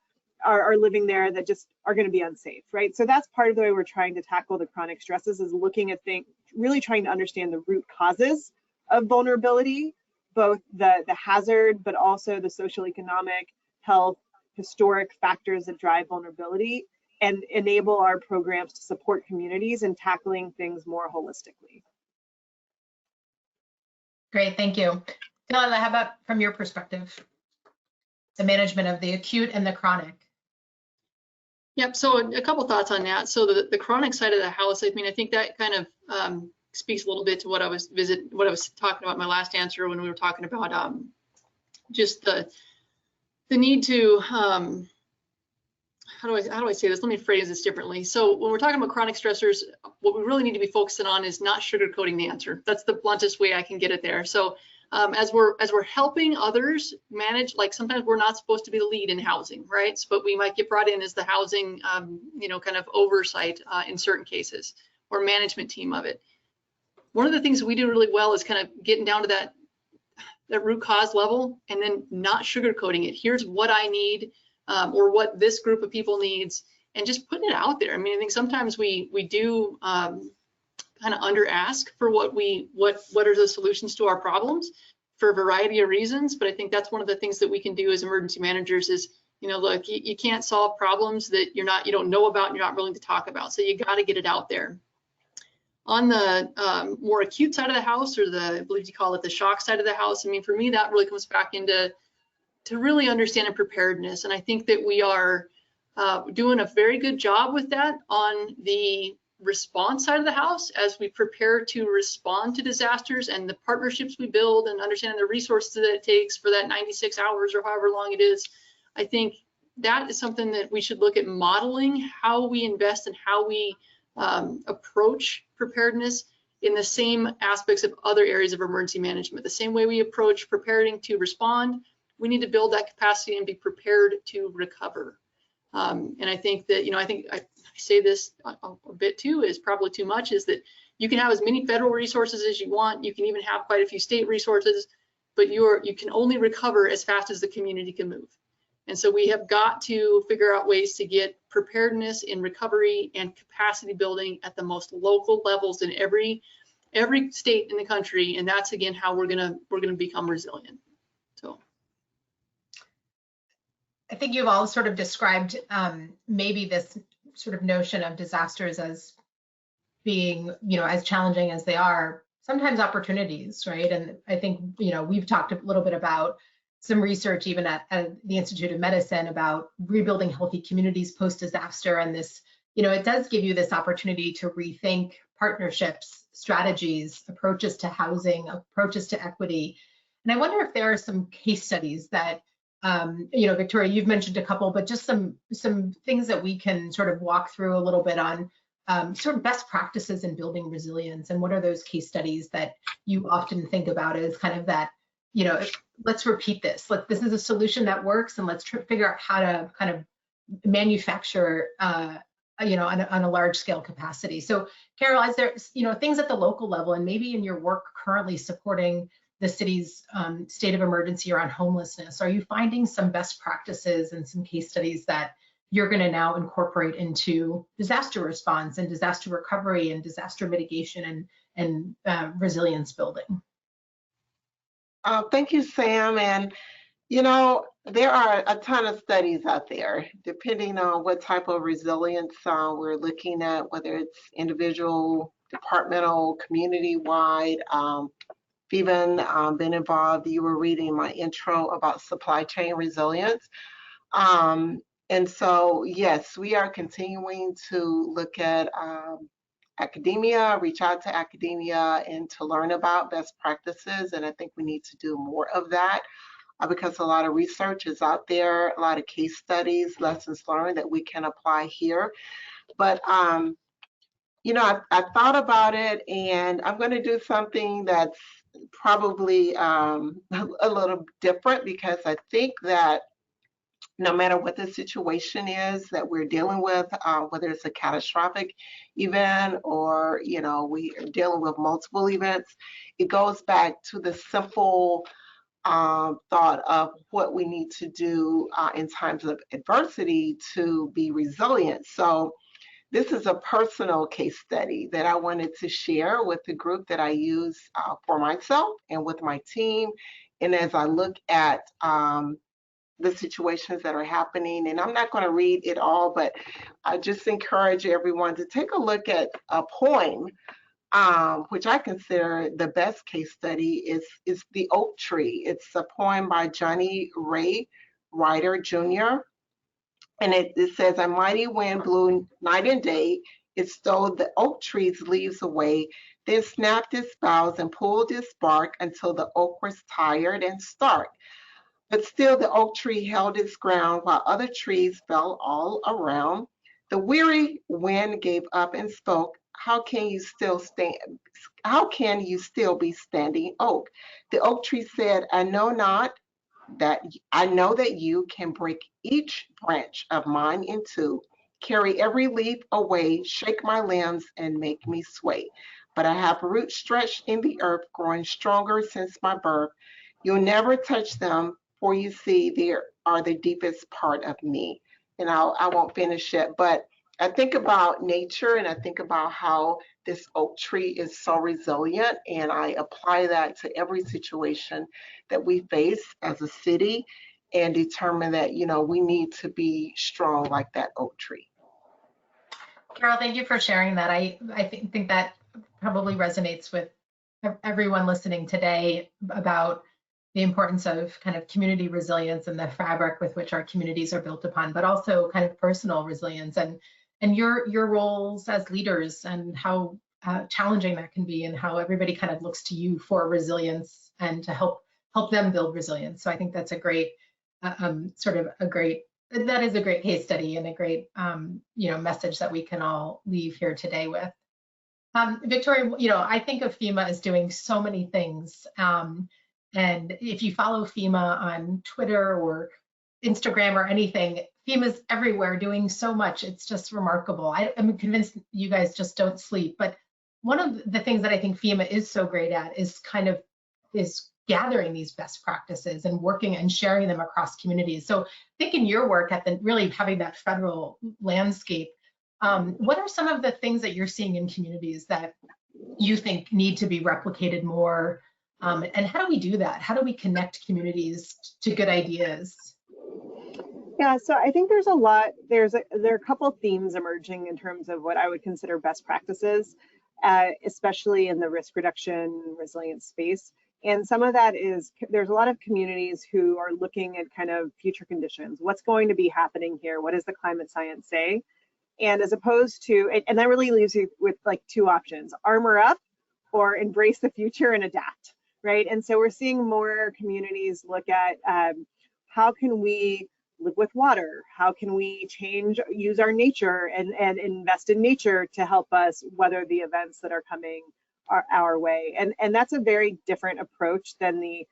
are living there that just are going to be unsafe, right? So that's part of the way we're trying to tackle the chronic stresses, is looking at things, really trying to understand the root causes of vulnerability, both the hazard, but also the social, economic, health, historic factors that drive vulnerability, and enable our programs to support communities in tackling things more holistically. Great, thank you. Delilah, how about from your perspective, the management of the acute and the chronic? Yep, so a couple thoughts on that. So the chronic side of the house, I mean, I think that kind of speaks a little bit to what I was talking about in my last answer when we were talking about just the need to, how do I say this? Let me phrase this differently. So when we're talking about chronic stressors, what we really need to be focusing on is not sugarcoating the answer. That's the bluntest way I can get it there. So as we're helping others manage, like sometimes we're not supposed to be the lead in housing, right? But we might get brought in as the housing, kind of oversight in certain cases, or management team of it. One of the things that we do really well is kind of getting down to that root cause level and then not sugarcoating it. Here's what I need, or what this group of people needs, and just putting it out there. I mean, I think sometimes we do kind of under ask for what are the solutions to our problems for a variety of reasons. But I think that's one of the things that we can do as emergency managers is, look, you can't solve problems that you don't know about and you're not willing to talk about. So you got to get it out there. On the more acute side of the house, or I believe you call it the shock side of the house, I mean, for me, that really comes back into really understanding preparedness. And I think that we are doing a very good job with that on the response side of the house, as we prepare to respond to disasters and the partnerships we build and understanding the resources that it takes for that 96 hours or however long it is, I think that is something that we should look at modeling how we invest and how we approach preparedness in the same aspects of other areas of emergency management. The same way we approach preparing to respond, we need to build that capacity and be prepared to recover. And I think that, I think I say this a bit too, is probably too much, is that you can have as many federal resources as you want. You can even have quite a few state resources, but you can only recover as fast as the community can move. And so we have got to figure out ways to get preparedness in recovery and capacity building at the most local levels in every state in the country. And that's, again, how we're gonna become resilient. So I think you've all sort of described maybe this sort of notion of disasters as being, as challenging as they are, sometimes opportunities, right? And I think, we've talked a little bit about some research even at the Institute of Medicine about rebuilding healthy communities post-disaster. And this, it does give you this opportunity to rethink partnerships, strategies, approaches to housing, approaches to equity. And I wonder if there are some case studies that, Victoria, you've mentioned a couple, but just some things that we can sort of walk through a little bit on sort of best practices in building resilience. And what are those case studies that you often think about as kind of that, let's repeat this. This is a solution that works, and let's figure out how to kind of manufacture, on a large scale capacity. So, Carol, is there, things at the local level, and maybe in your work currently supporting the city's state of emergency around homelessness, are you finding some best practices and some case studies that you're going to now incorporate into disaster response and disaster recovery and disaster mitigation and resilience building? Thank you, Sam. And, there are a ton of studies out there, depending on what type of resilience we're looking at, whether it's individual, departmental, community-wide, even been involved. You were reading my intro about supply chain resilience. And so, yes, we are continuing to look at academia, reach out to academia, and to learn about best practices. And I think we need to do more of that because a lot of research is out there, a lot of case studies, lessons learned that we can apply here. But, I thought about it, and I'm going to do something that's probably a little different, because I think that no matter what the situation is that we're dealing with, whether it's a catastrophic event or, we are dealing with multiple events, it goes back to the simple thought of what we need to do in times of adversity to be resilient. So this is a personal case study that I wanted to share with the group that I use for myself and with my team. And as I look at the situations that are happening, and I'm not going to read it all, but I just encourage everyone to take a look at a poem, which I consider the best case study, is The Oak Tree. It's a poem by Johnny Ray Ryder Jr. And it says, "A mighty wind blew night and day. It stole the oak tree's leaves away, then snapped its boughs and pulled its bark until the oak was tired and stark. But still the oak tree held its ground while other trees fell all around. The weary wind gave up and spoke, how can you still be standing oak? The oak tree said, I know that you can break each branch of mine in two, carry every leaf away, shake my limbs and make me sway. But I have roots stretched in the earth, growing stronger since my birth. You'll never touch them, for you see, they are the deepest part of me." And I won't finish it, but I think about nature and I think about how this oak tree is so resilient, and I apply that to every situation that we face as a city and determine that, we need to be strong like that oak tree. Carol, thank you for sharing that. I think that probably resonates with everyone listening today about the importance of kind of community resilience and the fabric with which our communities are built upon, but also kind of personal resilience. And and your roles as leaders and how challenging that can be, and how everybody kind of looks to you for resilience and to help them build resilience. So I think that's a great that is a great case study and a great message that we can all leave here today with. Victoria, I think of FEMA as doing so many things. And if you follow FEMA on Twitter or Instagram or anything, FEMA's everywhere doing so much. It's just remarkable. I'm convinced you guys just don't sleep. But one of the things that I think FEMA is so great at is gathering these best practices and working and sharing them across communities. So I think in your work at really having that federal landscape, what are some of the things that you're seeing in communities that you think need to be replicated more? And how do we do that? How do we connect communities to good ideas? Yeah, so I think there's a lot, there are a couple of themes emerging in terms of what I would consider best practices, especially in the risk reduction resilience space. And some of that is, there's a lot of communities who are looking at kind of future conditions. What's going to be happening here? What does the climate science say? And as opposed to, and that really leaves you with like two options: armor up or embrace the future and adapt, right? And so we're seeing more communities look at how can we live with water? How can we use our nature and invest in nature to help us weather the events that are coming our way? And that's a very different approach than the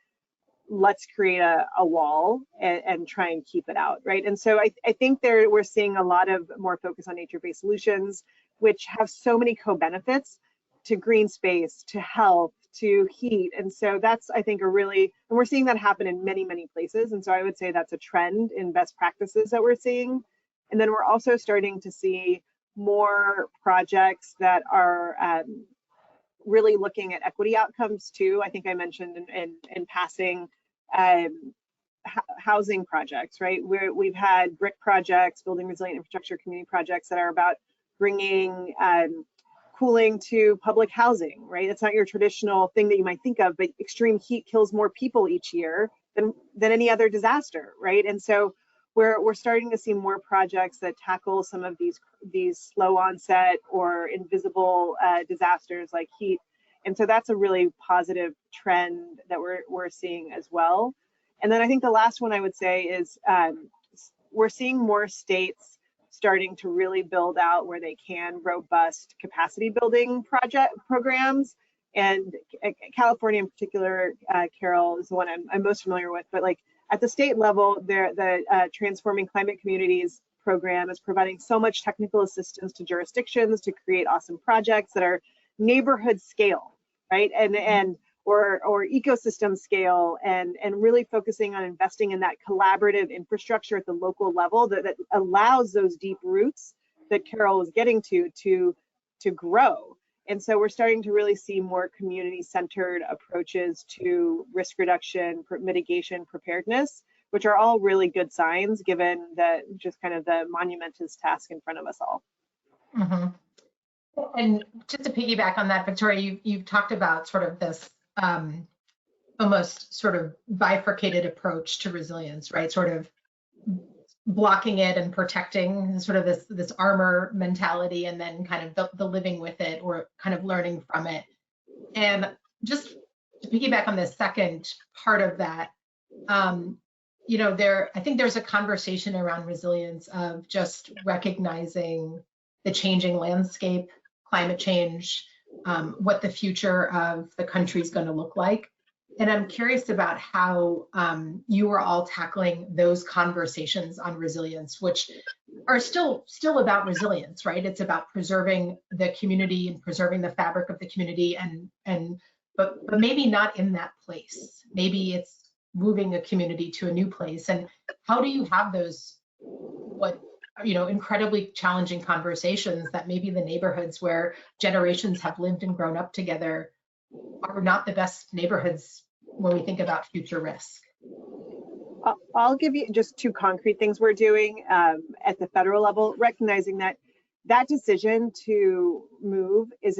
let's create a wall and try and keep it out, right? And so I think we're seeing a lot of more focus on nature-based solutions, which have so many co-benefits to green space, to health, to heat. And so that's, I think, and we're seeing that happen in many, many places. And so I would say that's a trend in best practices that we're seeing. And then we're also starting to see more projects that are really looking at equity outcomes too. I think I mentioned in passing housing projects, right? We've had BRIC projects, building resilient infrastructure community projects, that are about bringing cooling to public housing, right? It's not your traditional thing that you might think of, but extreme heat kills more people each year than any other disaster, right? And so we're starting to see more projects that tackle some of these slow onset or invisible disasters like heat. And so that's a really positive trend that we're seeing as well. And then I think the last one I would say is we're seeing more states starting to really build out, where they can, robust capacity building programs. And California in particular, Carol, is the one I'm most familiar with. But like at the state level, the Transforming Climate Communities program is providing so much technical assistance to jurisdictions to create awesome projects that are neighborhood scale, right? Or ecosystem scale, and really focusing on investing in that collaborative infrastructure at the local level that allows those deep roots that Carol was getting to grow. And so we're starting to really see more community-centered approaches to risk reduction, mitigation, preparedness, which are all really good signs given just kind of the monumentous task in front of us all. Mm-hmm. And just to piggyback on that, Victoria, you've talked about sort of this almost sort of bifurcated approach to resilience, right? Sort of blocking it and protecting, sort of this armor mentality, and then kind of the living with it, or kind of learning from it. And just to piggyback on the second part of that, I think there's a conversation around resilience of just recognizing the changing landscape, climate change, what the future of the country is going to look like. And I'm curious about how you are all tackling those conversations on resilience, which are still about resilience, right? It's about preserving the community and preserving the fabric of the community, but maybe not in that place. Maybe it's moving a community to a new place. And how do you have those incredibly challenging conversations that maybe the neighborhoods where generations have lived and grown up together are not the best neighborhoods when we think about future risk? I'll give you just two concrete things we're doing at the federal level, recognizing that decision to move is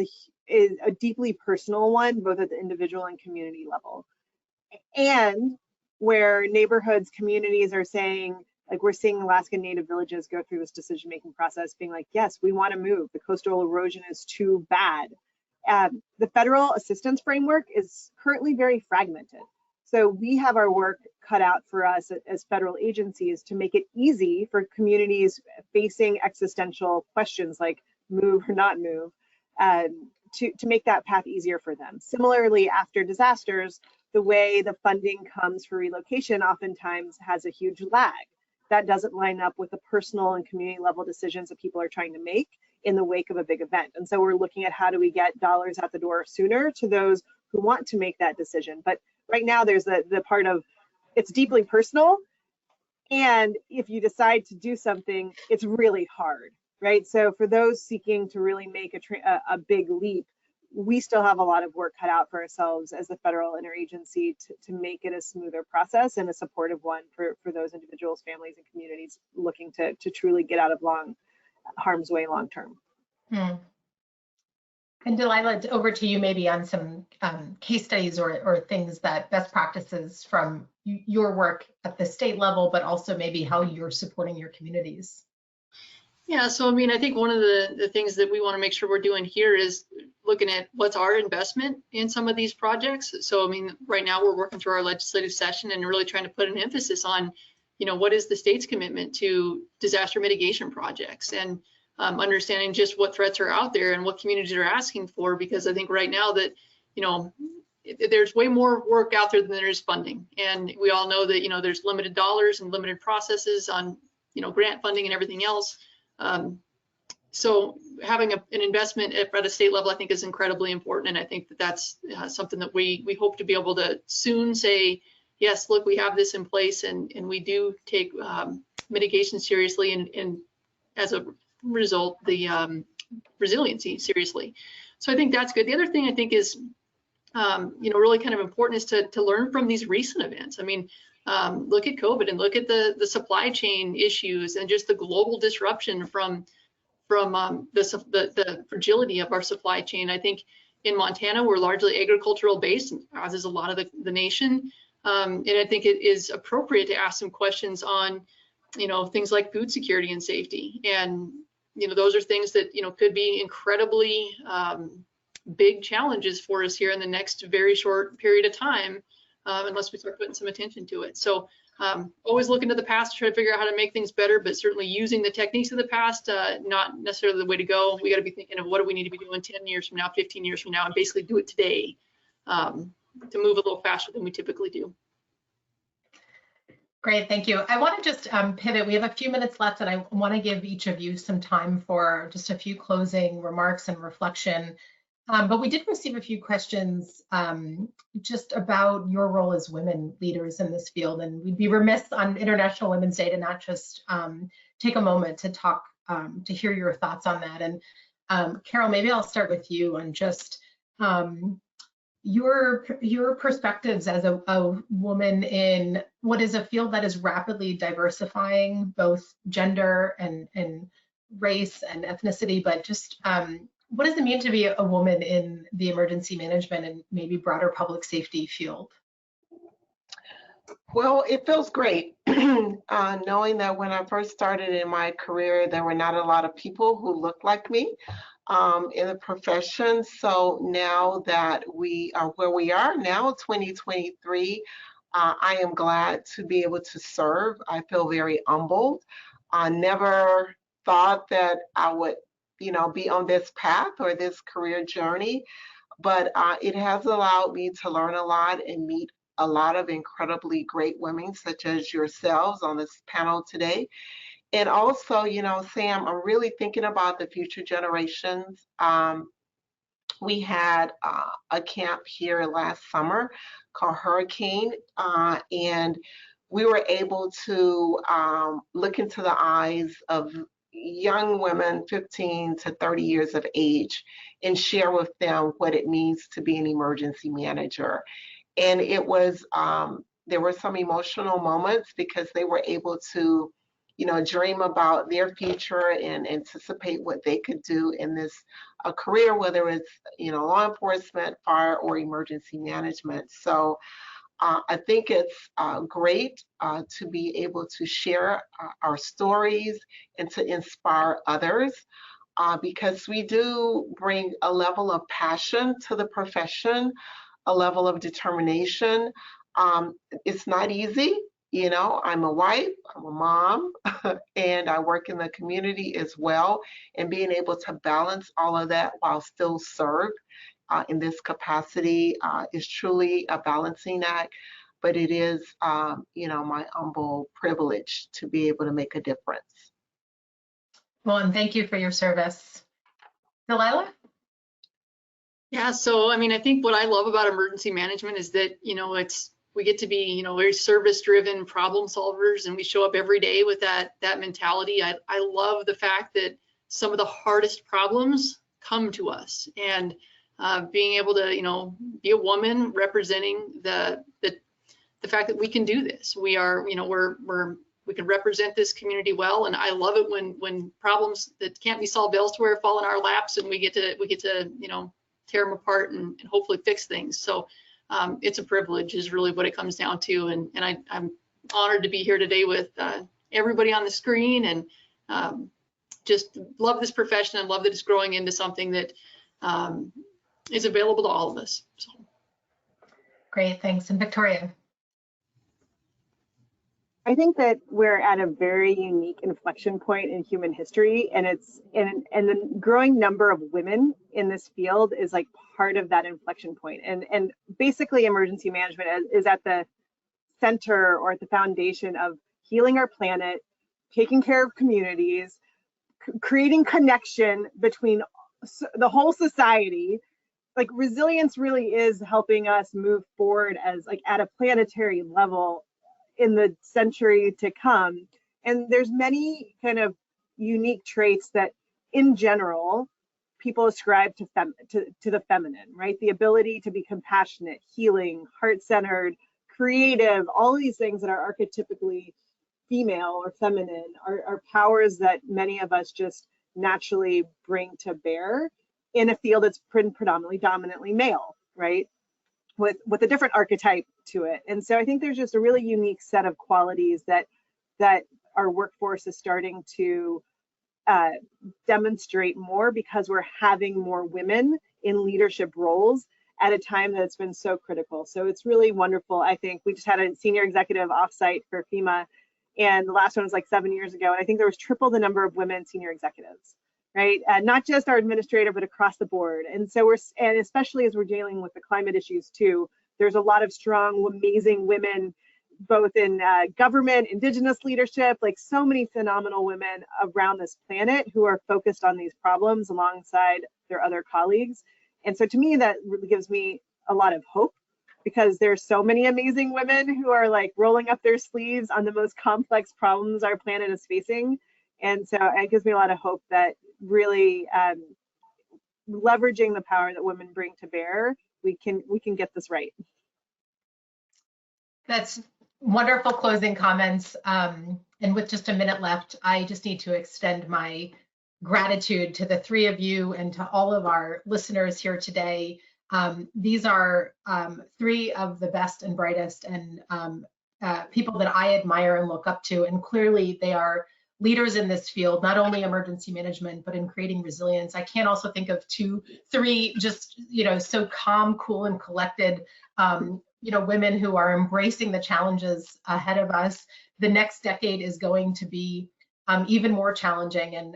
a deeply personal one, both at the individual and community level. And where neighborhoods, communities are saying, Like we're seeing Alaska Native villages go through this decision-making process being like, yes, we want to move. The coastal erosion is too bad. The federal assistance framework is currently very fragmented. So we have our work cut out for us as federal agencies to make it easy for communities facing existential questions like move or not move, to make that path easier for them. Similarly, after disasters, the way the funding comes for relocation oftentimes has a huge lag. That doesn't line up with the personal and community level decisions that people are trying to make in the wake of a big event. And so we're looking at how do we get dollars out the door sooner to those who want to make that decision. But right now there's the part of it's deeply personal. And if you decide to do something, it's really hard, right? So for those seeking to really make a big leap, we still have a lot of work cut out for ourselves as the federal interagency to make it a smoother process and a supportive one for those individuals, families, and communities looking to truly get out of harm's way long term. And Delilah, over to you maybe on some case studies or things that best practices from your work at the state level, but also maybe how you're supporting your communities. Yeah, so I mean, I think one of the things that we want to make sure we're doing here is looking at what's our investment in some of these projects. So I mean, right now we're working through our legislative session and really trying to put an emphasis on, you know, what is the state's commitment to disaster mitigation projects, and understanding just what threats are out there and what communities are asking for, because I think right now that, you know, there's way more work out there than there is funding. And we all know that, you know, there's limited dollars and limited processes on, you know, grant funding and everything else. So having an investment at a state level, I think, is incredibly important. And I think that that's something that we hope to be able to soon say, yes, look, we have this in place, and we do take mitigation seriously, and as a result, the resiliency seriously. So I think that's good. The other thing I think is, you know, really kind of important is to learn from these recent events. I mean, look at COVID and look at the supply chain issues and just the global disruption from the fragility of our supply chain. I think in Montana, we're largely agricultural based, as is a lot of the nation. And I think it is appropriate to ask some questions on, you know, things like food security and safety. And, you know, those are things that, you know, could be incredibly big challenges for us here in the next very short period of time, unless we start putting some attention to it. So always looking to the past to try to figure out how to make things better, but certainly using the techniques of the past, not necessarily the way to go. We got to be thinking of what do we need to be doing 10 years from now, 15 years from now, and basically do it today to move a little faster than we typically do. Great, thank you. I want to just pivot. We have a few minutes left, and I want to give each of you some time for just a few closing remarks and reflection. But we did receive a few questions just about your role as women leaders in this field, and we'd be remiss on International Women's Day to not just take a moment to talk, to hear your thoughts on that. And Carol, maybe I'll start with you on just your perspectives as a woman in what is a field that is rapidly diversifying, both gender and race and ethnicity, but just what does it mean to be a woman in the emergency management and maybe broader public safety field? Well, it feels great knowing that when I first started in my career, there were not a lot of people who looked like me in the profession. So now that we are where we are now, 2023, I am glad to be able to serve. I feel very humbled. I never thought that I would, you know, be on this path or this career journey, but it has allowed me to learn a lot and meet a lot of incredibly great women such as yourselves on this panel today. And also, you know, Sam, I'm really thinking about the future generations. We had a camp here last summer called Hurricane, and we were able to look into the eyes of young women 15 to 30 years of age and share with them what it means to be an emergency manager. And it was, there were some emotional moments because they were able to, you know, dream about their future and anticipate what they could do in this career, whether it's, you know, law enforcement, fire, or emergency management. So I think it's great to be able to share our stories and to inspire others because we do bring a level of passion to the profession, a level of determination. It's not easy. You know, I'm a wife, I'm a mom, and I work in the community as well. And being able to balance all of that while still serve in this capacity is truly a balancing act. But it is, you know, my humble privilege to be able to make a difference. Well, and thank you for your service. Delilah? Yeah, so I mean, I think what I love about emergency management is that, you know, we get to be, you know, very service-driven problem solvers, and we show up every day with that mentality. I love the fact that some of the hardest problems come to us, and being able to, you know, be a woman representing the fact that we can do this. We are, you know, we can represent this community well, and I love it when problems that can't be solved elsewhere fall in our laps, and we get to you know, tear them apart and hopefully fix things. So it's a privilege is really what it comes down to, and I'm honored to be here today with everybody on the screen, and just love this profession and love that it's growing into something that is available to all of us. So. Great, thanks. And Victoria? I think that we're at a very unique inflection point in human history, and the growing number of women in this field is like part of that inflection point. And basically, emergency management is at the center or at the foundation of healing our planet, taking care of communities, creating connection between the whole society. Like, resilience really is helping us move forward as like at a planetary level in the century to come. And there's many kind of unique traits that in general people ascribe to the feminine, right? The ability to be compassionate, healing, heart-centered, creative, all of these things that are archetypically female or feminine are powers that many of us just naturally bring to bear in a field that's predominantly dominantly male, right? With a different archetype to it. And so I think there's just a really unique set of qualities that our workforce is starting to demonstrate more, because we're having more women in leadership roles at a time that's been so critical. So it's really wonderful. I think we just had a senior executive offsite for FEMA, and the last one was like 7 years ago. And I think there was triple the number of women senior executives, right? Not just our administrator, but across the board. And so and especially as we're dealing with the climate issues too, there's a lot of strong, amazing women, both in government, indigenous leadership, like so many phenomenal women around this planet who are focused on these problems alongside their other colleagues. And so to me, that really gives me a lot of hope, because there's so many amazing women who are like rolling up their sleeves on the most complex problems our planet is facing. And so it gives me a lot of hope that really leveraging the power that women bring to bear, we can get this right. That's wonderful closing comments. And with just a minute left, I just need to extend my gratitude to the three of you and to all of our listeners here today. These are three of the best and brightest and people that I admire and look up to, and clearly they are leaders in this field, not only emergency management, but in creating resilience. I can't also think of three just, you know, so calm, cool, and collected, you know, women who are embracing the challenges ahead of us. The next decade is going to be even more challenging, and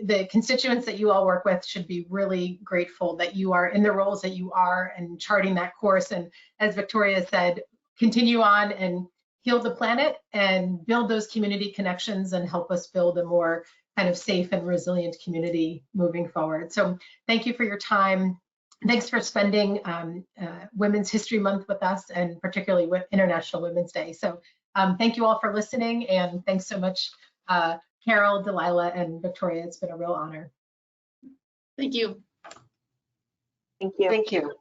the constituents that you all work with should be really grateful that you are in the roles that you are and charting that course. And as Victoria said, continue on and heal the planet and build those community connections and help us build a more kind of safe and resilient community moving forward. So thank you for your time. Thanks for spending Women's History Month with us, and particularly with International Women's Day. So thank you all for listening, and thanks so much, Carol, Delilah, and Victoria. It's been a real honor. Thank you. Thank you. Thank you.